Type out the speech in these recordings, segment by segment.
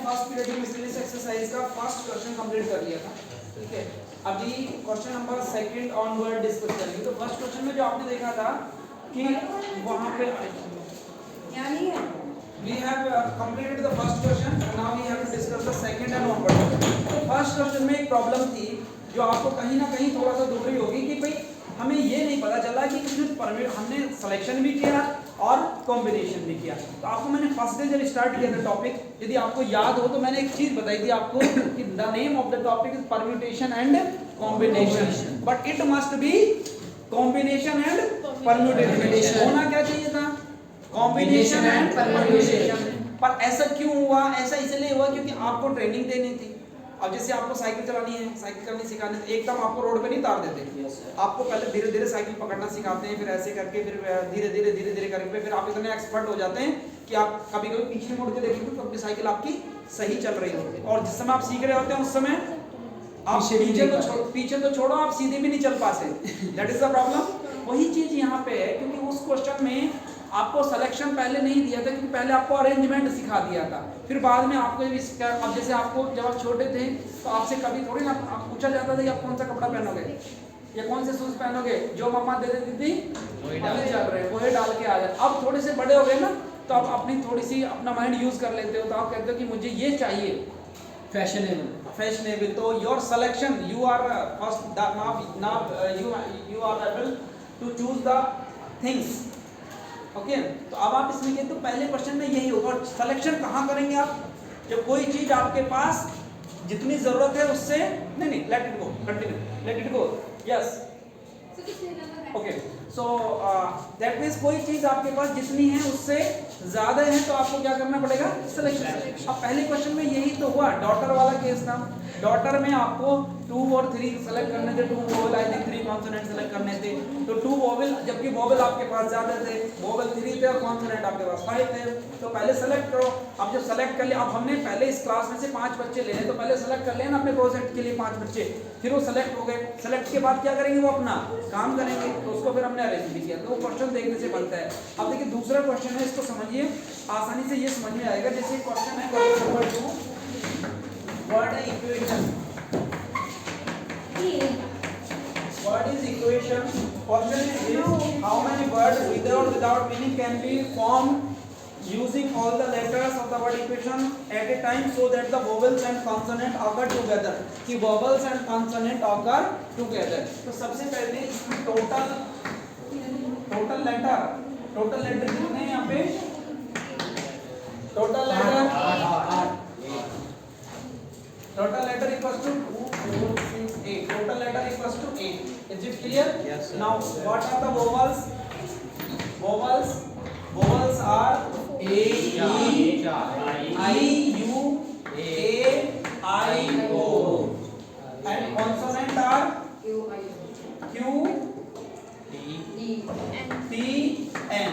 First period miscellaneous exercise का first question complete कर लिया था, ठीक है। अभी question number second onward discuss करेंगे। तो फर्स्ट क्वेश्चन में जो आपने देखा था कि वहां पे यानी है we have completed the first question and now we have to discuss the second and onward। तो फर्स्ट क्वेश्चन में एक प्रॉब्लम थी जो आपको कहीं ना कहीं थोड़ा सा दुख रही होगी कि भाई हमें ये नहीं पता चला कि इसमें हमने सिलेक्शन भी किया और कॉम्बिनेशन भी किया। तो आपको मैंने फर्स्ट डे जब स्टार्ट किया था टॉपिक, यदि आपको याद हो तो मैंने एक चीज बताई थी आपको कि the name of the topic is permutation and combination, but it must be combination and permutation. होना क्या चाहिए था? Combination and permutation. पर ऐसा क्यों हुआ? ऐसा इसलिए हुआ क्योंकि आपको ट्रेनिंग देनी थी। अब जैसे आपको साइकिल चलानी है, साइकिल करनी सिखाने से एकदम आपको रोड पे नहीं उतार देते, आपको पहले धीरे धीरे साइकिल पकड़ना सिखाते हैं, फिर ऐसे करके फिर धीरे धीरे करके फिर आप इतने एक्सपर्ट हो जाते हैं कि आप कभी कभी पीछे मुड़ के देखेंगे तो अपनी साइकिल आपकी सही चल रही होती है। और जिस समय आप सीख रहे होते हैं उस समय आप पीछे तो छोड़ो, आप सीधे भी नहीं चल पाते। That is the problem. वही चीज यहाँ पे है, क्योंकि उस क्वेश्चन में आपको सिलेक्शन पहले नहीं दिया था, क्योंकि पहले आपको अरेंजमेंट सिखा दिया था। फिर बाद में आपको अब जैसे आपको जब आप छोटे थे तो आपसे कभी थोड़ी ना आप पूछा जाता था कि आप कौन सा कपड़ा पहनोगे या कौन से शूज पहनोगे, जो मम्मा दे देती थी वही चल रहे वही डाल के आ जाए। अब थोड़े से बड़े हो गए ना तो आप अपनी थोड़ी सी अपना माइंड यूज कर लेते हो, तो आप कहते हो कि मुझे ये चाहिए फैशनेबल। तो your selection you are first now you are able to choose the things, okay. तो अब आप इसमें कहते हो पहले क्वेश्चन में यही होगा। और सिलेक्शन कहाँ करेंगे आप? जब कोई चीज आपके पास जितनी जरूरत है उससे नहीं let it go, continue, let it go, yes, okay. So that means कोई चीज आपके पास जितनी है उससे ज्यादा है तो आपको क्या करना पड़ेगा? सिलेक्शन। अब पहले क्वेश्चन में यही तो हुआ, डॉटर वाला केस था। डॉटर में आपको 2 और 3 सेलेक्ट करने थे, 2 vowel I think 3 consonant select करने थे। तो 2 वोवेल, जबकि वोवेल आपके पास ज्यादा थे, वोवेल 3 थे और कॉन्सोनेंट आपके पास 5 थे। तो पहले सेलेक्ट करो। अब जब सेलेक्ट कर लिया, अब हमने पहले इस क्लास में से 5 बच्चे लेने, तो पहले सेलेक्ट कर लेना अपने प्रोजेक्ट के लिए 5 बच्चे, फिर वो सेलेक्ट हो गए। सेलेक्ट के बाद क्या करेंगे? वो अपना काम करेंगे, तो उसको फिर हमने अरेंज भी किया। तो वो क्वेश्चन देखने से बनता है। अब देखिए दूसरा क्वेश्चन है, इसको समझिए, आसानी से ये समझ में आएगा। जैसे क्वेश्चन है question number 2, what is equation? What is equation? Question is how many words with or without meaning can be formed using all the letters of the word equation at a time so that the vowels and consonant occur together। कि vowels and consonant occur together। तो सबसे पहले इसमें total letter कितने हैं यहाँ पे? Total letter equals to 2, 4, 6, 8। Total letter equals to 8। Is it clear? Yes, sir. Now what are the vowels? Vowels are A, E, I, U, A, I, O, and consonant are Q, T, N।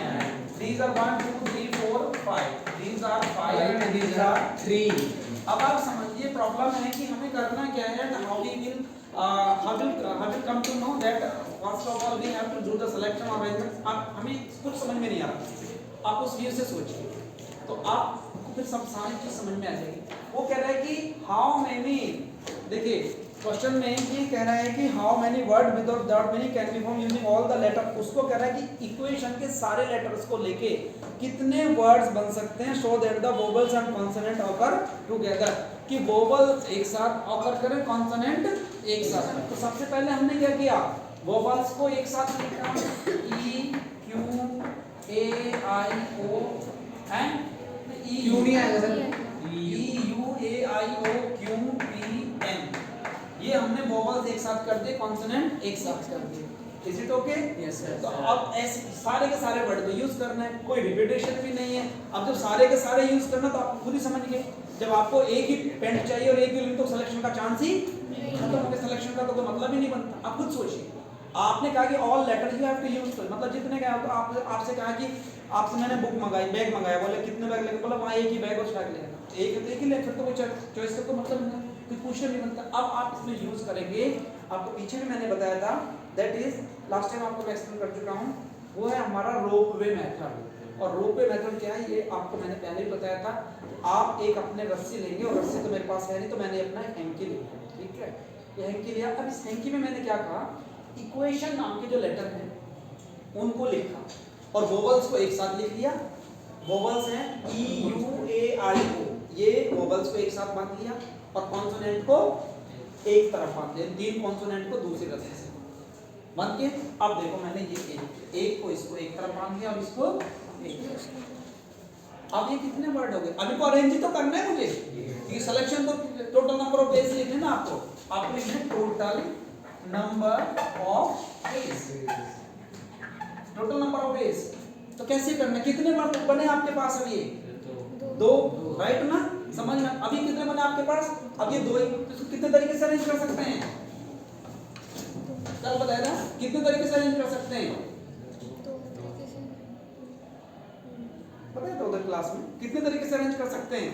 These are 1, 2, 3, 4, 5। These are 5 and these are 3। अब आप समझिए problem है कि हमें करना क्या है, how will come to know that first of all we have to do the selection or arrangement। आप हमें कुछ समझ में नहीं आ रहा, आप उस व्यू से सोचिए तो आपको फिर सब सारी चीज समझ में आ जाएगी। वो कह रहा है कि हाउ मेनी, देखिए क्वेश्चन में ये कह रहा है कि हाउ मेनी वर्ड विद और without meaning can be form using all the letter. उसको कह रहा है कि इक्वेशन के सारे लेटर्स को लेके कितने वर्ड्स बन सकते हैं so that the vowels and consonant occur together, कि वोवेल एक साथ ऑकर करें, कॉन्सोनेंट एक साथ। तो सबसे पहले हमने क्या किया? वोवेल्स को एक साथ लिखा, ई, Q, A, I, O and क्यों नहीं आएगा sir? E, U, A, I, O, Q, P, N. ये हमने वोवेल्स एक साथ कर दिए, कॉन्सोनेंट एक साथ कर दिए। Is it okay? Yes sir. तो अब ऐसे सारे के सारे वर्ड को यूज करना है, कोई रिपीटेशन भी नहीं है। अब जब सारे के सारे यूज करना तो आप खुद ही समझ गए, जब आपको एक ही पेंट चाहिए और एक ही लिंक, तो सिलेक्शन का चांस ही खत्म हो गया। सिलेक्शन का तो कोई मतलब ही नहीं बनता। आप खुद सोचिए, आपने कहा कि all letter you have to use, मतलब जितने का आपसे कहा कि आपसे मैंने बुक मंगाई, बैग मंगाया, बोले कितने बैग लेके, बोला वहाँ एक ही बैग उठा के लेना, एक ही ले, फिर तो कोई चॉइस का तो मतलब नहीं, कोई क्वेश्चन नहीं बनता। अब आप इसमें यूज करेंगे, आपको पीछे भी मैंने बताया था, दैट इज लास्ट टाइम आपको मैं एक्सप्लेन कर चुका हूँ, वो है हमारा रोपवे मेथड। और रोपवे मेथड क्या है ये आपको मैंने पहले ही बताया था। आप एक अपने रस्सी लेंगे और रस्सी तो मेरे पास है नहीं तो मैंने अपना हैंकी ले लिया, ठीक है, ये हैंकी लिया। अब इस हैंकी में मैंने क्या कहा, इक्वेशन नाम के जो लेटर हैं उनको लिखा और वोवल्स को एक साथ लिख लिया। वोवल्स हैं ई यू ए आई ओ, ये वोवल्स को एक साथ बांध लिया और कॉन्सोनेंट को एक तरफ बांध लिया, तीन कॉन्सोनेंट को दूसरी रस्सी से बांध के। अब देखो मैंने ये एक को इसको एक तरफ बांध दिया और इसको एक तरफ। अब ये कितने वर्ड हो गए, अभी को अरेंज तो करना है मुझे, ये सिलेक्शन तो टोटल नंबर ऑफ डेज लिखने ना आपको लिखना है total number of days, total number of days. तो कैसे करना है, कितने वर्ड बने आपके पास अभी, दो, राइट ना, समझ में। अभी कितने बने आपके पास, अब ये दो ही, तो इसको कितने तरीके से अरेंज कर सकते हैं, कल बताया ना, कितने तरीके से अरेंज कर सकते हैं, बताया था उधर क्लास में कितने तरीके से अरेंज कर सकते हैं,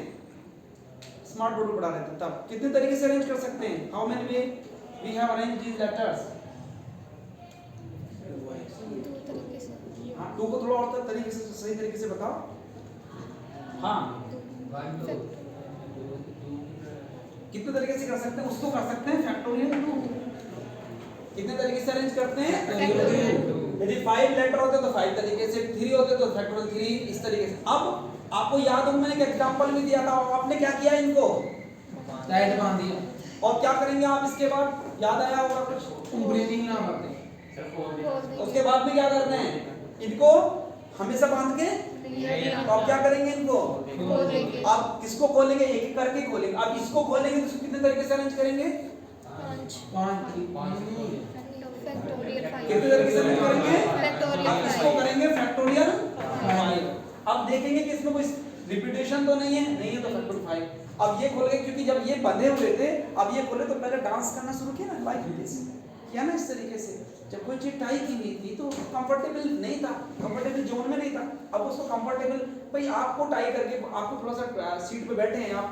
स्मार्ट बोर्ड पढ़ा रहे थे तब, कितने तरीके से अरेंज कर सकते हैं, how many way we have arranged these letters. हाँ, टू को थोड़ा और तरीके से, सही तरीके से बताओ। हाँ, कितने तरीके से कर सकते हैं, उसको कर सकते हैं फैक्टोरियल टू। कितने तरीके से अरेंज करते हैं, यदि 5 लेटर होते तो 5 तरीके से, 3 होते तो फैक्टोरियल 3, इस तरीके से। अब आपको याद हो मैंने एक एग्जांपल भी दिया था, आपने क्या किया, इनको टाइट बांध दिया। और क्या करेंगे आप इसके बाद, याद आया होगा कुछ, ब्रीदिंग ना करते, उसके बाद में क्या करना है, इनको हमेशा बांध के, तो आप क्या करेंगे इनको, आप किसको खोलेंगे, एक एक करके खोलेंगे। अब इसको खोलेंगे तो इसको कितने तरीके से अरेंज करेंगे, 5 कितने तरीके से अरेंज करेंगे, अब इसको करेंगे फैक्टोरियल 5। अब देखेंगे कि इसमें कोई रिपीटेशन तो नहीं है तो फैक्टोरियल 5। अब ये खोल गए क्योंकि जब ये बंधे हुए थे, अब ये खोले तो पहले डांस करना शुरू किया ना, लाइक दिस किया ना, इस तरीके से। जब कोई चीज टाई की नहीं थी तो कंफर्टेबल नहीं था, कंफर्टेबल जोन में नहीं था, अब उसको कंफर्टेबल, भाई आपको टाई करके आपको थोड़ा सा सीट पे बैठे हैं आप,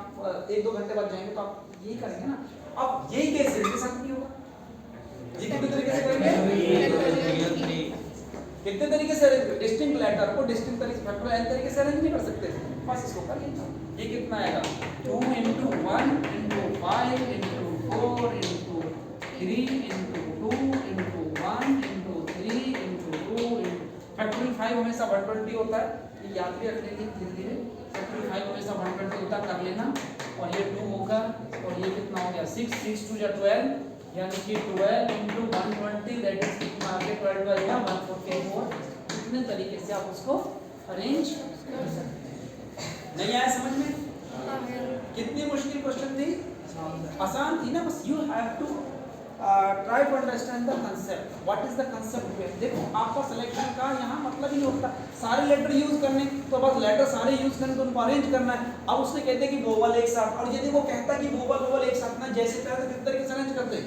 1-2 घंटे बाद जाएंगे तो आप यही करेंगे ना। अब यही केस इनके साथ नहीं होगा, ये कितने तरीके से करेंगे, कितने तरीके से अरेंज, डिस्टिंक्ट लेटर को डिस्टिंक्ट तरीके से फैक्टोरियल तरीके से अरेंज नहीं कर सकते, बस इसको कर लेना। ये कितना आएगा, 2 × 1 × 5 × 4 × 3 × 2 × 1 × 3 × 2 फैक्टोरियल 5 हमेशा 120 होता है, ये याद भी रख लेंगे धीरे धीरे। फैक्टोरियल 5 हमेशा 120 होता है, कर लेना। और ये 2 होगा और ये कितना हो गया 6, 6 2 जा 12, यानी कि 12 × 120 दैट इज कितना आ गया 12 बाय 144। कितने तरीके से आप उसको अरेंज कर सकते हैं। नहीं आया समझ में, कितनी मुश्किल क्वेश्चन थी, आसान थी ना, बस you have to try to understand the concept, what is the concept. देखो आपका सिलेक्शन का यहाँ मतलब ही होता सारे लेटर यूज करने, तो बस लेटर सारे यूज करने तो उनको अरेंज करना है। अब उसने कहते हैं कि वोवल एक साथ, और यदि वो कहता है कि वोवल एक साथ ना, जैसे चाहे तो किस तरीके से अरेंज करते हैं।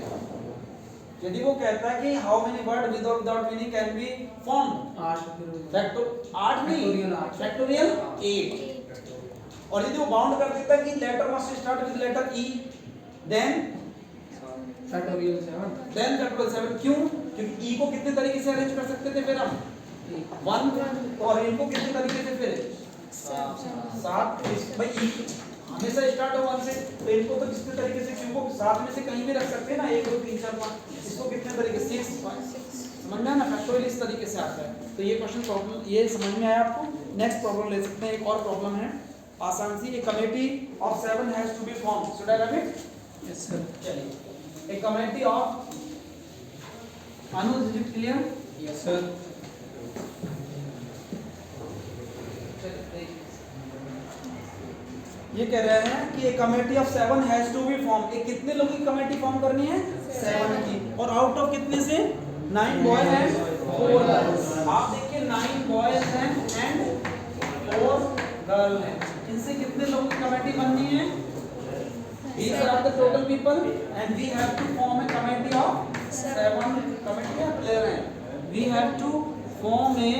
यदि वो कहता है कि हाउ मेनी वर्ड विद और without meaning can be formed, 8 नहीं फैक्टोरियल 8। और यदि वो बाउंड कर देता है कि letter must start with letter E, then factorial 7, then factorial 7। क्यों, क्योंकि ई को कितने तरीके से अरेंज कर सकते थे फिर हम 1, और इनको कितने तरीके से फिर 7। भाई ई हमेशा स्टार्ट हो 1 से, तो इनको तो कितने तरीके से, इनको 7 में से कहीं भी रख सकते हैं ना, 1 2 3 4 5, इसको कितने तरीके से 6 समझ में ना, फैक्टोरियल इस तरीके से आता है। तो ये क्वेश्चन प्रॉब्लम ये समझ में आया आपको। नेक्स्ट प्रॉब्लम ले सकते हैं, एक और प्रॉब्लम है आसान सी। A committee of 7 has to be formed, should I have it, yes sir. चलिए, a committee of Anuj, is it clear? Yes sir. ये कह रहे हैं कि a committee of 7 has to be formed, एक कितने लोगों की कमेटी फॉर्म करनी है, 7 की, और आउट ऑफ कितने से 9 बॉयज एंड 4 गर्ल्स। आप देखिए 9 बॉयज हैं एंड 4 गर्ल हैं, इनसे कितने लोगों की कमेटी बननी है, these are the total people and we have to form a committee of 7 committee क्या player हैं, we have to form a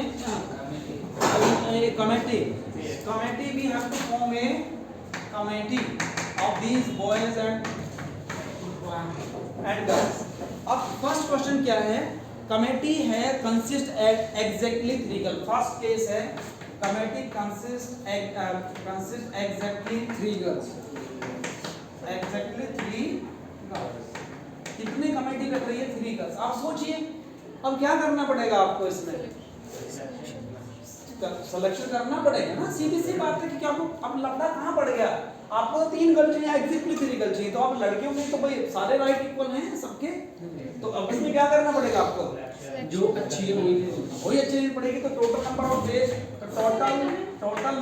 committee we have to form a committee of these boys and girls। अब first question क्या है, committee है consist exactly 3 girl. First case है committee consist exactly 3 girls. 3 girls. कितनी committee कर रही है? 3 girls. आप सोचिए अब क्या करना पड़ेगा आपको इसमें? सिलेक्शन करना पड़ेगा ना, सीधी सी बात है कि क्या आपको अब लफड़ा कहाँ पड़ गया? आपको तो 3 गर्ल चाहिए, एग्जैक्टली 3 गर्ल चाहिए, तो आप लड़कियों में तो भाई सारे राइट इक्वल हैं सबके, तो अब इसमें क्या करना पड़ेगा आपको? जो अच्छी है वही अच्छी लेनी पड़ेगी। तो total number of ways, total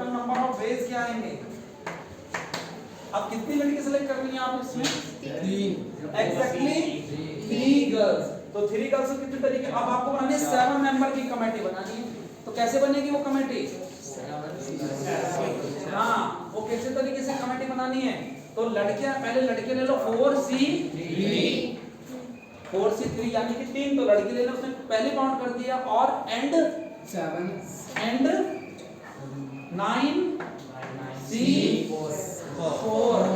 number of ways क्या आएंगे? अब कितनी लड़की सेलेक्ट करनी है आप इसमें? 3 एग्जैक्टली 3 गर्ल्स। तो 3 गर्ल्स से कितने तरीके? अब आपको बनानी है 7 मेंबर की कमेटी बनानी है। तो कैसे बनेगी वो कमेटी? हाँ, वो कैसे तरीके से कमेटी बनानी है? तो लड़कियां पहले लड़के ले लो 4C3 यानी कि 3, तो लड़की ले लो, उसने पहले काउंट कर दिया, और एंड 7 9C4।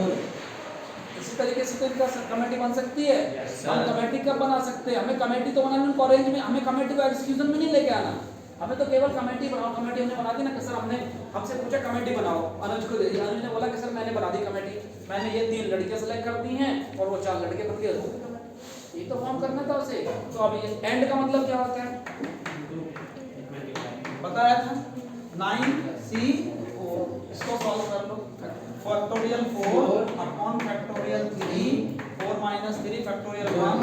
इसी तरीके से तो इनका कमेटी बन सकती है। हम कमेटी कब बना सकते हैं? हमें कमेटी तो बनानी है कॉलेज में, हमें कमेटी को एग्जीक्यूशन में नहीं लेके आना, हमें तो केवल कमेटी बनाओ। कमेटी हमने बना दी ना कि सर हमने हमसे पूछा कमेटी बनाओ, अनुज को दे दी, अनुज ने बोला कि सर मैंने बना दी कमेटी, मैंने ये 3 लड़कियां सेलेक्ट कर दी हैं और वो 4 लड़के बन गए, ये तो फॉर्म करना था उसे। तो अब ये एंड का मतलब क्या होता है बताया था? 9C4। इसको सॉल्व कर लो। Factorial 4 upon factorial 3, 4 - 3 factorial 1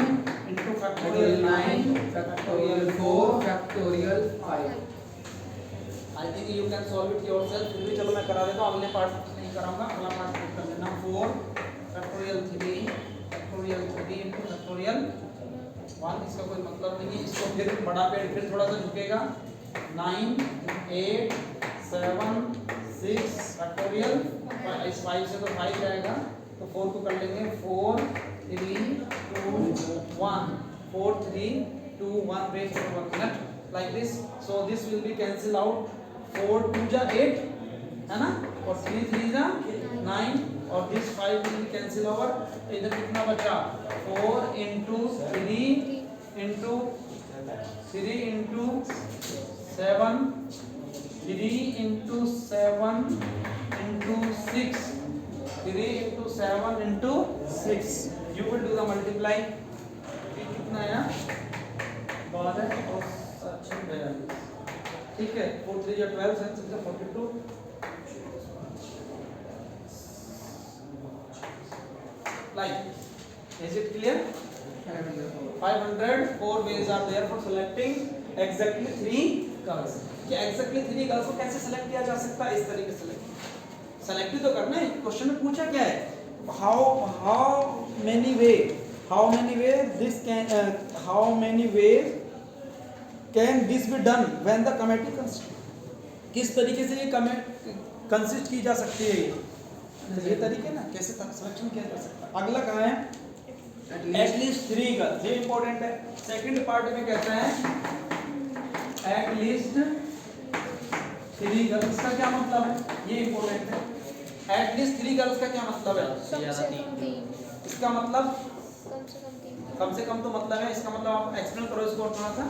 into factorial 9 factorial 4 factorial 5. I think you can solve it yourself. फिर भी चलो मैं करा देता हूं, अगले पार्ट नहीं कराऊंगा, अगला पार्ट कर लेना। 4 फैक्टोरियल 3 इनटू फैक्टोरियल 1, इसका कोई मतलब नहीं है। इसको फिर बड़ा पेड़ फिर थोड़ा सा झुकेगा, 9 8 7 6 फैक्टोरियल 5 से तो 5 जाएगा, तो 4 को कर लेंगे 4 3 2 1 4 3 2 1 raised to 1 left like this. So this will be cancel out, 4 2 जा 8 है ना, और 3 3 जा 9, और this 5 will be cancel over। इधर कितना बचा? 4 into 3 into 3 into 7 3 into 7 into 6 3 into 7 into 6। You will do the multiply। कितना आया? 12 और 42। ठीक है, 4 3 या 12 7 6 42। Like, is it clear? 504 ways are there for selecting exactly 3 girls। कि exactly 3 girls को कैसे select किया जा सकता है? इस तरीके से select तो करना है। क्वेश्चन में पूछा क्या है? how many way can this be done when the committee consists? किस तरीके से ये कंसिस्ट की जा सकती है? ये तरीके ना कैसे सिलेक्शन किया जा सकता है। अगला कहाँ है? एटलीस्ट 3 गर्ल्स, ये इंपॉर्टेंट है। सेकंड पार्ट में कहता है एटलीस्ट 3 गर्ल्स का क्या मतलब है? ये इंपॉर्टेंट है। एटलीस्ट 3 गर्ल्स का क्या मतलब है? इसका मतलब कम से कम तो मतलब है, इसका मतलब आप एक्सप्लेन करो इसको थोड़ा सा।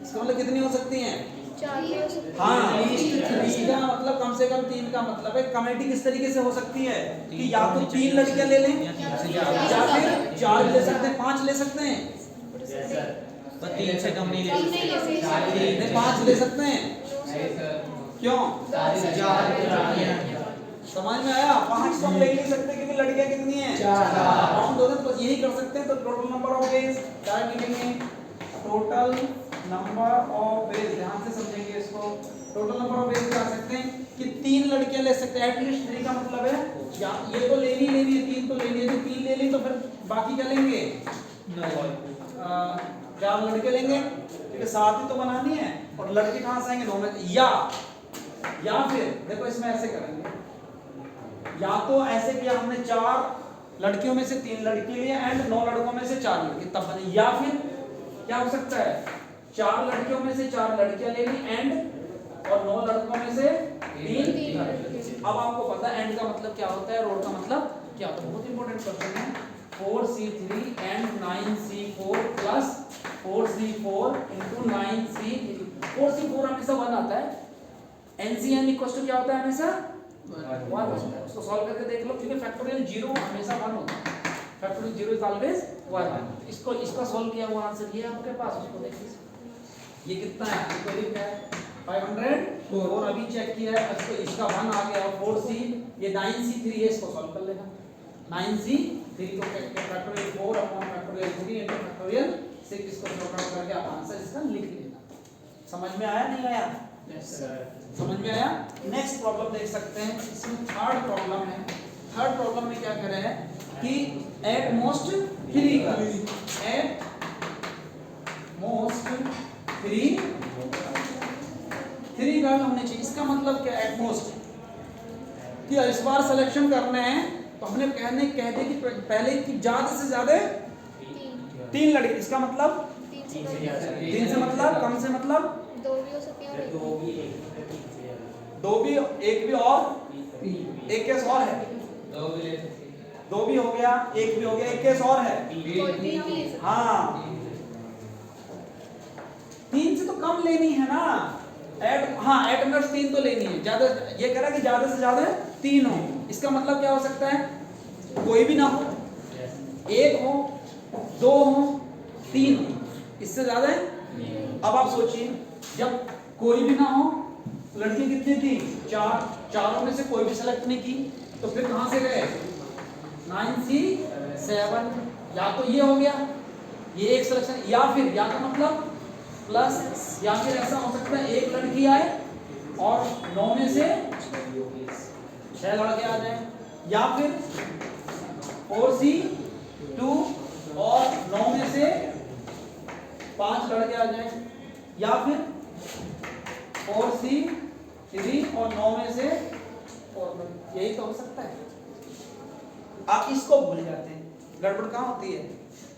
इसका मतलब कितनी हो सकती हैं? 4। हाँ, इसका मतलब कम से कम 3 का मतलब है। कमेटी किस तरीके से हो सकती है कि या तो 3 लड़कियां ले लें या फिर 4 ले सकते हैं, 5 ले सकते हैं, 3 से कम नहीं ले नहीं 5 ले सकते हैं। क्यों? समझ में आया? 5 तो हम ले नहीं सकते क्योंकि लड़कियां कितनी हैं? 4। हम दोनों तो यही कर सकते हैं। तो टोटल नंबर ऑफ वेज क्या लिखेंगे? टोटल नंबर ऑफ वेज, ध्यान से समझेंगे इसको। टोटल नंबर ऑफ वेज क्या सकते हैं कि 3 लड़कियां ले सकते हैं। एटलीस्ट 3 का मतलब है या ये तो लेनी है, 3 तो लेनी है, तो 3 ले ली तो फिर बाकी क्या लेंगे? 4 लड़के लेंगे क्योंकि 7 ही तो बनानी है, और लड़के कहाँ से आएंगे? 2 में। या फिर देखो इसमें ऐसे करेंगे, या तो ऐसे किया हमने 4 लड़कियों में से 3 लड़के लिए एंड 9 लड़कों में से 4 लड़के, तब बने। या फिर क्या हो सकता है? 4 लड़कियों में से 4 लड़कियां ले ली एंड, और 9 लड़कों में से 3 लड़के। अब आपको पता है एंड का मतलब क्या होता है, रोड का मतलब क्या होता है। बहुत इंपॉर्टेंट क्वेश्चन है। 4C3 and 9C4 plus 4c4 into 9c 4c4 हमेशा 1 आता है, NCN इक्वल टू क्या होता है हमेशा 1 होता है। उसको सॉल्व करके देख लो, क्योंकि फैक्टोरियल 0 हमेशा 1 होता है, फैक्टोरियल 0 इज ऑलवेज 1। इसको इसका सॉल्व किया हुआ आंसर ये है आपके पास, उसको देखिए ये कितना है, इसको ये क्या है 500 और अभी चेक किया है, इसको इसका 1 आ गया 4c, ये 9c3 है, इसको सॉल्व कर लेना 9c3 को factorial 4 upon factorial 3 into factorial 6, इसको सॉल्व करके आप आंसर इसका लिख लेना। समझ में आया नहीं आया? Yes sir. समझ में आया? नेक्स्ट प्रॉब्लम देख सकते हैं, इसमें थर्ड प्रॉब्लम है। थर्ड प्रॉब्लम में क्या कर रहे हैं कि at most 3 girls, at most 3 girl होने चाहिए। इसका मतलब क्या एट मोस्ट कि इस बार सिलेक्शन करना है तो हमने कह दे कि पहले कि ज्यादा से ज्यादा 3 लड़के, इसका मतलब 3 से मतलब कम से मतलब 2 भी हो सकती है और 2 भी 2 भी, 1 भी और एक केस और है, 2 भी हो गया, 1 भी हो गया, एक केस और है, कोई भी हम ले सकते हैं। हाँ 3 से तो कम लेनी है ना, एट मिनट 3 तो लेनी है, ज्यादा ये कह रहा है कि ज्यादा से ज्यादा 3 हो। इसका मतलब क्या हो सकता है, कोई भी ना हो, 1 हो, 2 हो, 3 हो, इससे ज्यादा है। अब आप सोचिए जब कोई भी ना हो, लड़की कितनी थी 4, चारों में से कोई भी सेलेक्ट नहीं की, तो फिर कहां से गए 9c7, या तो ये हो गया ये एक सिलेक्शन, या फिर या का मतलब प्लस, या फिर ऐसा हो सकता है एक लड़की आए और 9 में से 6 लड़के आ जाए, या फिर 4c2 और 9 में से 5 लड़के आ जाए, या फिर 4c3 और 9 में से 4, यही तो हो सकता है। आप इसको भूल जाते हैं, गड़बड़ कहाँ होती है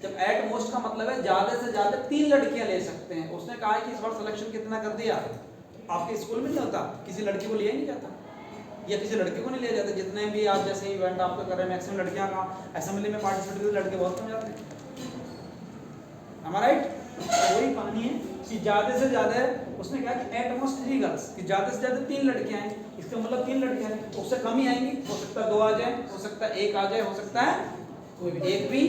जब एट मोस्ट का मतलब है ज्यादा से ज्यादा 3 लड़कियां ले सकते हैं। उसने कहा है कि इस बार सिलेक्शन कितना कर दिया, आपके स्कूल में नहीं होता किसी लड़की को लिया ही नहीं जाता, या किसी लड़के को नहीं लिया जाता, जितने भी आप जैसे इवेंट आपका कर रहे हैं मैक्सिमम लड़कियां का असेंबली में पार्टिसिपेट करते, लड़के बहुत कम जाते हैं। am I right? वही कहानी है कि ज्यादा से ज्यादा, उसने कहा कि एट मोस्ट 3 गर्ल्स, कि ज्यादा से ज्यादा 3 लड़कियां हैं, इसका मतलब 3 लड़कियां हैं, उससे कम ही आएंगी, हो सकता है 2 आ जाए, हो सकता है 1 आ जाए, हो सकता है कोई भी 1 भी।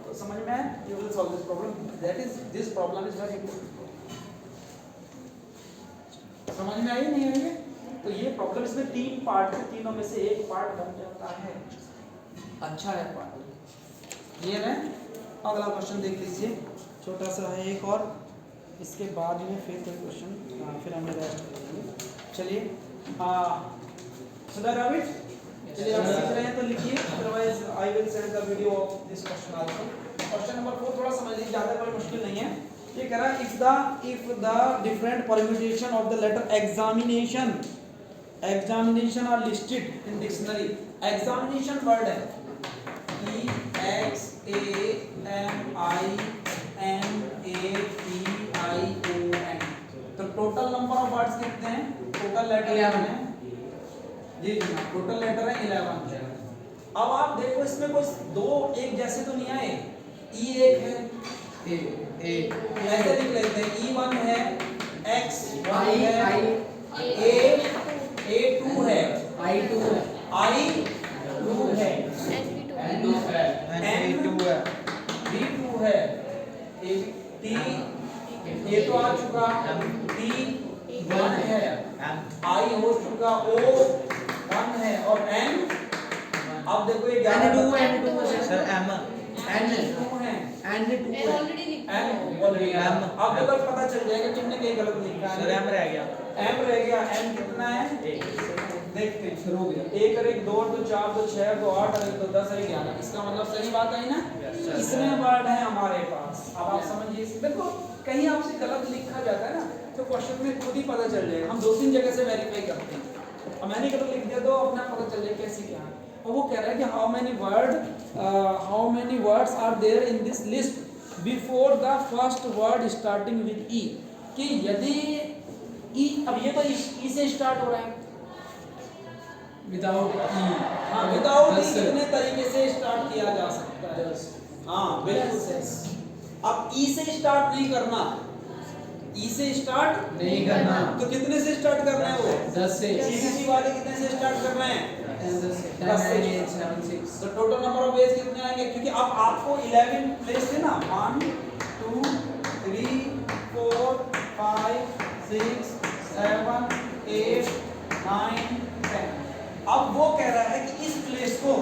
तो समझ में आया? You will solve this problem. That is, this problem is very important. समझ में आई नहीं आई? तो ये प्रॉब्लम, इसमें 3 पार्ट है, तीनों में से एक पार्ट बन जाता है, अच्छा है पार्ट, क्लियर है? अगला क्वेश्चन देख लीजिए, छोटा सा है एक और, इसके बाद में फिर कोई क्वेश्चन, फिर हम रेस्ट करेंगे। चलिए सुधा राविट, चलिए आप सीख रहे हैं तो लिखिए, otherwise I will send the video of this question also. Question number 4 थोड़ा समझ लीजिए, ज्यादा कोई मुश्किल नहीं है। ये कह रहा है if the different permutation of the letter examination are listed in dictionary. Examination word है EXAMINATION, तो टोटल नंबर ऑफ वर्ड्स कितने हैं, टोटल लेटर 11 है जी, टोटल लेटर है 11। अब आप देखो इसमें कोई 2 एक जैसे तो नहीं आए, E एक है, ऐसे लिख लेते हैं, E1 है, X1 है, A2 है, I2 है, NP2 N2 है, B2 है, T ये तो आ चुका, T1 है, I हो चुका, O1 है, और N, अब देखो ये N2 है सर M N2 है, मैं ऑलरेडी लिख M, अब देखो पता चल जाएगा कि हमने कहीं गलत लिखा है। सर M रह गया, M रह गया, N कितना है देखते हैं, शुरू हो गया, 1 और 1 2 और 2 4 2 6 2 8 और 1 2 10 और 11, इसका मतलब सही बात है ना, इतने वर्ड है हमारे पास। अब आप समझिए, देखो कहीं आपसे गलत लिखा जाता है ना, तो क्वेश्चन में खुद ही पता चल जाएगा, हम 2-3 जगह से वेरीफाई करते हैं, और मैंने गलत लिख दिया तो अपना पता चल जाए कैसे क्या है। और वो कह रहा है कि how many words are there in this list before the first word starting with E, कि यदि ई, अब ये तो ई से स्टार्ट हो रहा है, विदाउट ई, हाँ विदाउट ई कितने तरीके से स्टार्ट किया जा सकता है, हाँ बिल्कुल सही, अब ई से स्टार्ट नहीं करना, ई से स्टार्ट नहीं करना। तो कितने से स्टार्ट करना है वो? 10 से। सीबीसी वाले कितने से स्टार्ट कर रहे हैं? 10 से। 10 से। 9, 8, 7, 6। तो टोटल नंबर ऑफ वेज कितने आएंगे? क्योंकि अब आपको 11 प्लेस थे ना, 1 2 3 4 5 6 7 8 9 10। अब वो कह रहा है कि इस प्लेस को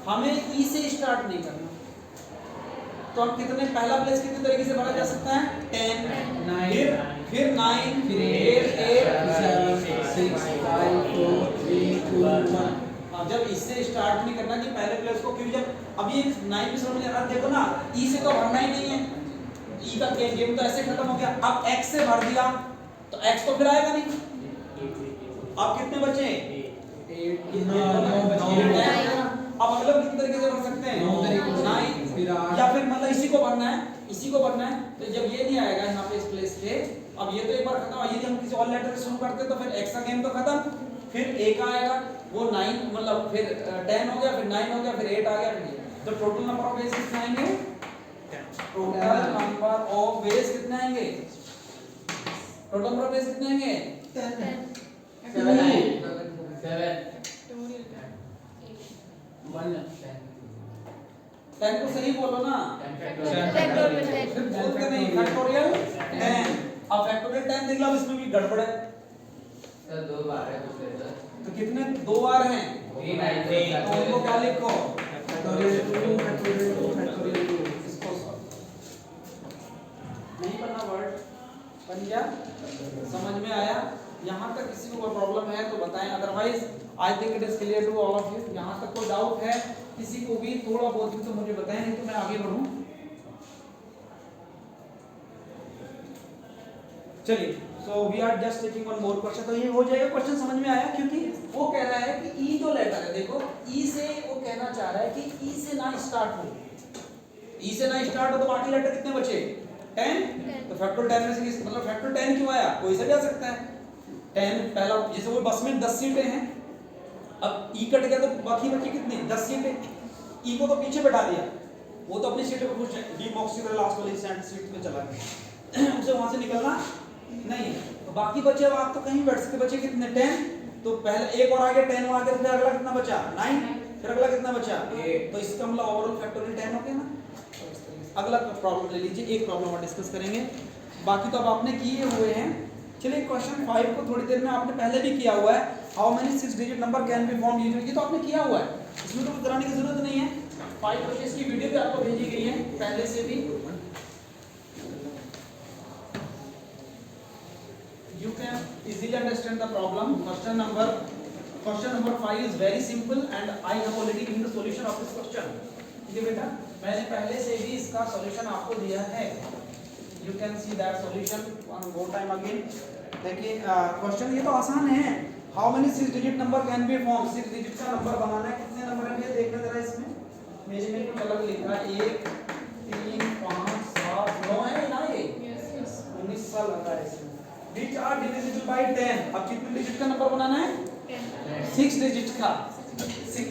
हमें ई से स्टार्ट नहीं करना, तो हम कितने, पहला प्लेस कितने तरीके से भरा जा सकता है? 10, फिर 9, फिर 8 7, 6, 5, 4, 3, 2, 1। जब इससे स्टार्ट नहीं करना कि पहले प्लेस को, क्योंकि जब अभी 9 में समझ आ रहा, देखो ना ई से तो भरना ही नहीं है, ई का गेम तो ऐसे खत्म हो गया। अब x से भर दिया तो x तो फिर आएगा नहीं। अब कितने बचे? 8, 9। अब अगला कितने तरीके से भर सकते हैं? 9 तरीके से। 9, फिर 8। या फिर मतलब इसी को भरना है, इसी को भरना है। तो जब ये नहीं आएगा यहाँ पे इस प्लेस पे, अब ये तो एक बार खत्म हुआ, यदि हम किसी और लेटर से शुरू करते तो फिर x का गेम तो खत्म, फिर a का आएगा वो 9, मतलब फिर 10 हो गया, फिर 9 हो गया, फिर 8 आ गया, फिर ये। तो टोटल नंबर ऑफ वेज कितने आएंगे? टोटल नंबर ऑफ वेज कितने आएंगे? टोटल नंबर ऑफ वेज कितने आएंगे? 10 को सही बोलो ना, फिर बोलते नहीं फैक्टोरियल 10। अब फैक्टोरियल 10 देख लो, अब इसमें भी गड़बड़ है। सर 2 बार है दूसरे सर। तो कितने 2 बार हैं? 3 तो उनको क्या लिखो? Factorial 2, factorial 2, factorial 2। इसको नहीं पढ़ना, वर्ड बन गया, समझ में आया? यहाँ तक किसी को प्रॉब्लम है तो बताएं, otherwise I think it is clear to all of you. यहाँ तक कोई डाउट है किसी को भी, थोड़ा बहुत भी तो मुझे बताएं, नहीं तो मैं आगे बढ़ूं। चलिए, so we are just taking one more question. तो ये हो जाएगा, क्वेश्चन समझ में आया? क्योंकि वो कह रहा है कि ई जो लेटर है, देखो ई से वो कहना चाह रहा है कि ई से ना स्टार्ट हो, ई से ना स्टार्ट हो तो बाकी लेटर कितने बचे? 10। तो फैक्टर 10 में से मतलब फैक्टर 10 क्यों आया? कोई से भी आ सकता है 10। पहला जैसे वो बस में 10 सीटें हैं, अब ई कट गया तो बाकी बची कितनी? 10 सीटें। ई को तो पीछे बैठा दिया, वो तो अपनी सीट पे खुश है, डी बॉक्स की लास्ट वाली सीट पे चला गया, उसे वहां से निकलना नहीं। तो बाकी बचे, अब आप तो कहीं बैठ सकते, बचे कितने? 10। तो पहले एक और आ गया, 10 और आ गया, तो फिर अगला कितना बचा? 9। फिर अगला कितना बचा? 8। तो इसका मतलब ओवरऑल फैक्टोरियल 10 हो गया ना। अगला प्रॉब्लम ले लीजिए, एक प्रॉब्लम और डिस्कस करेंगे, बाकी तो अब आपने किए हुए हैं। चलिए क्वेश्चन 5 को थोड़ी देर में आपने पहले भी किया हुआ है, how many 6 digit number can be form using, ये तो आपने किया हुआ है, इसमें तो कुछ कराने की जरूरत नहीं है। 5 बजे इसकी वीडियो भी आपको भेजी गई है पहले से भी, you can easily understand the problem. Question number 5 is very simple and I have already given the solution of this question. ठीक है बेटा, मैंने पहले से भी इसका सॉल्यूशन आपको दिया है, you can see that solution one more time again. देखिए क्वेश्चन ये तो आसान है, how many 6 digit number can be formed, 6 digit का नंबर बनाना है, कितने नंबर है देखना जरा इसमें, मेरे में कुछ अलग लिखा है, 1 3 5 7 9 है ना, ये 19 साल लगा है इसमें। Which are divisible by 10? अब कितने डिजिट का नंबर बनाना है? 6 डिजिट का। 6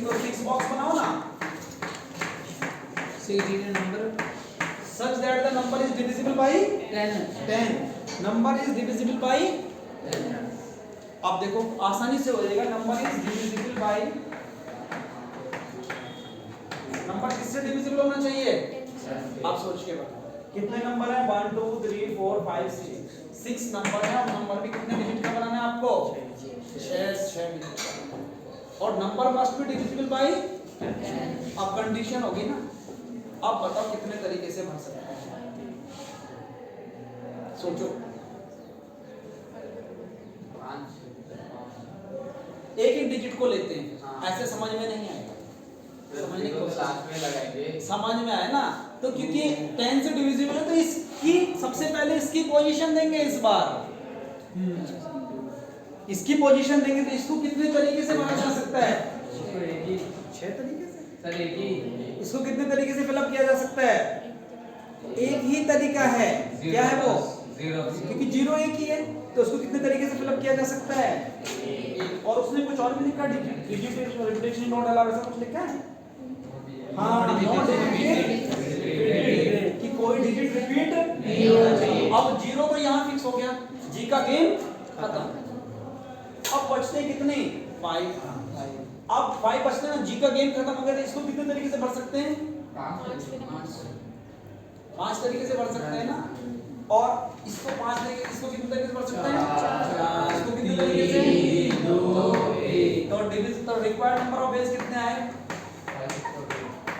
बॉक्स बनाओ ना, 6 digit number such that the number is divisible by 10. Number is divisible by 10. अब देखो आसानी से हो जाएगा, number is divisible by, number किससे डिविजिबल होना चाहिए? आप सोच के बताओ कितने नंबर है? 1 2 3 4 5 6 नंबर है, और नंबर भी कितने डिजिट का बनाना है आपको? 6 डिजिट का, और number must be divisible by. अब कंडीशन होगी ना, अब बताओ कितने तरीके से भर सकते हैं, सोचो। एक डिजिट को लेते हैं, ऐसे समझ में नहीं आएगा, समझने की कोशिश, समझ में आया ना? तो क्योंकि 10 से डिविजिबल है तो इसकी सबसे पहले इसकी पोजीशन देंगे, इस बार इसकी पोजीशन देंगे, तो इसको कितने तरीके से भरा जा सकता है? 6 तरीके से। सर एक ही, इसको कितने तरीके से फिलअप किया जा सकता है? एक ही तरीका है, क्या है वो? 0, क्योंकि 0 एक ही है, तो उसको कितने तरीके से फिलअप किया जा सकता है? और उसने कुछ और भी लिखा, डिजिट रिपीटेशन नोट अलाउ, ऐसा कुछ लिखा है? हाँ, नॉट कि कोई कोई डिजिट रिपीट नहीं होना चाहिए। अब 0 तो यहाँ फिक्स हो गया, जी का गेम खत्म। अब बचते कितने 5। अब 5 बचते ना, जी का गेम खत्म हो गया। तो इसको कितने तरीके से भर सकते हैं? 5 तरीके से भर सकते हैं ना। और इसको 5 तरीके, इसको कितने तरीके से भर सकते हैं? इसको कितने तरीके से? 2 1 तो डिविजन तो रिक्वायर्ड नंबर ऑफ वेज कितने आए?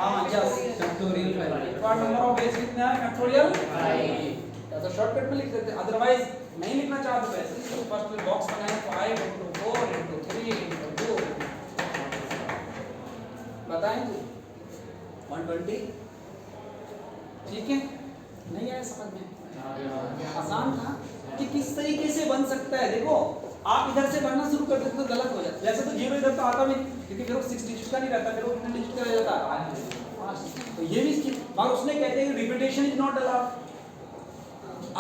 हाँ yes, factorial 5 required number of ways कितने आए? फैक्टोरियल 5। तो शॉर्टकट में लिख देते हैं, अदरवाइज नहीं लिखना चाहते तो ऐसे ही फर्स्ट में बॉक्स बनाए 5 * 4 * 3 * 2 बताएं तो 120। ठीक है, नहीं आया समझ में? आसान था कि किस तरीके से बन सकता है। देखो आप इधर से बनना शुरू कर देते तो गलत हो जाता। वैसे तो 0 इधर तो आता नहीं, क्योंकि फिर वो 6 डिजिट का नहीं रहता, फिर वो कितने डिजिट का रह जाता? तो ये भी मगर उसने कहते हैं रिपीटेशन इज नॉट अलाउड।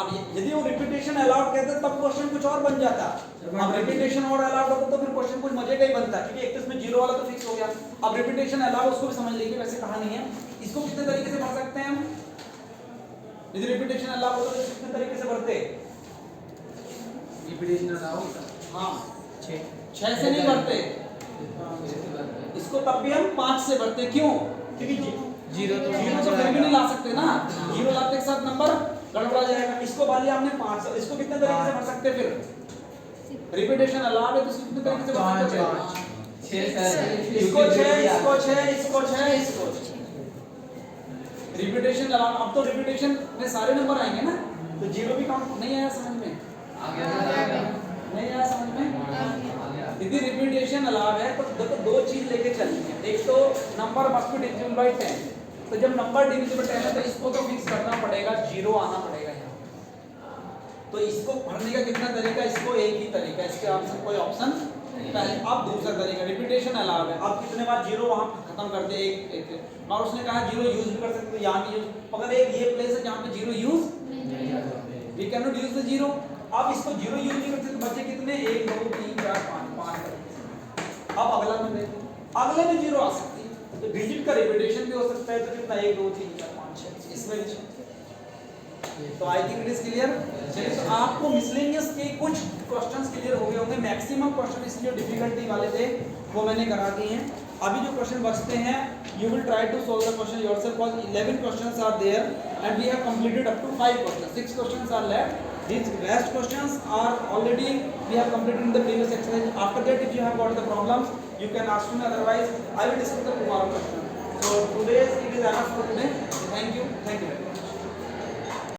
अब यदि वो रिपीटेशन अलाउड कहते तब क्वेश्चन कुछ और बन जाता। अब रिपीटेशन और अलाउड होता तो फिर क्वेश्चन कुछ मजे का ही बनता, क्योंकि एक तो इसमें 0 वाला तो फिक्स हो गया। अब रिपीटेशन अलाउड उसको भी समझ लीजिए, वैसे कहा नहीं है। इसको कितने तरीके से भर सकते हैं हम? यदि रिपीटेशन अलाउड होता तो कितने तरीके से भरते? रिपीटेशन अलाउड हाँ 6 से नहीं भरते, इसको तब भी हम 5 से भरते। क्यों? क्योंकि 0 तो फिर भी नहीं ला सकते ना, 0 लाते के साथ नंबर गड़बड़ा जाएगा। इसको भर लिया हमने 5 से, इसको कितने तरीके से भर सकते फिर? रिपीटेशन अलाउड है तो इसको कितने तरीके से भर सकते हैं? 6 इसको 6 इसको 6 इसको 6 इसको 6। रिपीटेशन अलाउड, अब तो रिपीटेशन में सारे नंबर आएंगे ना, तो 0 भी काउंट नहीं आया समझ में? नहीं आया समझ में? यदि रिपीटेशन अलाउड है तो देखो 2 चीज लेके चलनी है। एक तो number must be divisible by 10। तो जब नंबर डिविजिबल 10 है तो इसको तो फिक्स करना पड़ेगा, 0 आना पड़ेगा यहाँ। तो इसको भरने का कितना तरीका? इसको एक ही तरीका, इसके ऑप्शन कोई ऑप्शन पहले। अब दूसरा तरीका रिपीटेशन अलाउड है। अब कितने बार 0 वहां खत्म कर दे एक और उसने कहा 0 यूज भी कर सकते हो, यहाँ भी यूज। मगर एक ये प्लेस है जहाँ पे 0 use we can not use the 0। अब इसको 0 यूज नहीं कर सकते, बच्चे कितने 1 2 3 4 5 तरीके। अब अगला में देखो, अगले में 0 आ सकती है, तो डिजिट का रिपीटेशन भी हो सकता है। तो कितना 1 2 3 4 5 6 इसमें भी 6। तो आई थिंक इट इज क्लियर। चलिए, तो आपको मिसलेनियस के कुछ क्वेश्चंस क्लियर हो गए होंगे। मैक्सिमम क्वेश्चन इसके जो डिफिकल्टी वाले थे वो मैंने करा दिए हैं। अभी जो क्वेश्चन बचते हैं you will try to solve the question yourself, because 11 questions are there and we have completed up to 5 questions. 6 questions are left. These rest questions are already we have completed in the previous exercise. After that, if you have got the problems, you can ask me. Otherwise, I will discuss the tomorrow question. So today it is enough for today. Thank you. Thank you.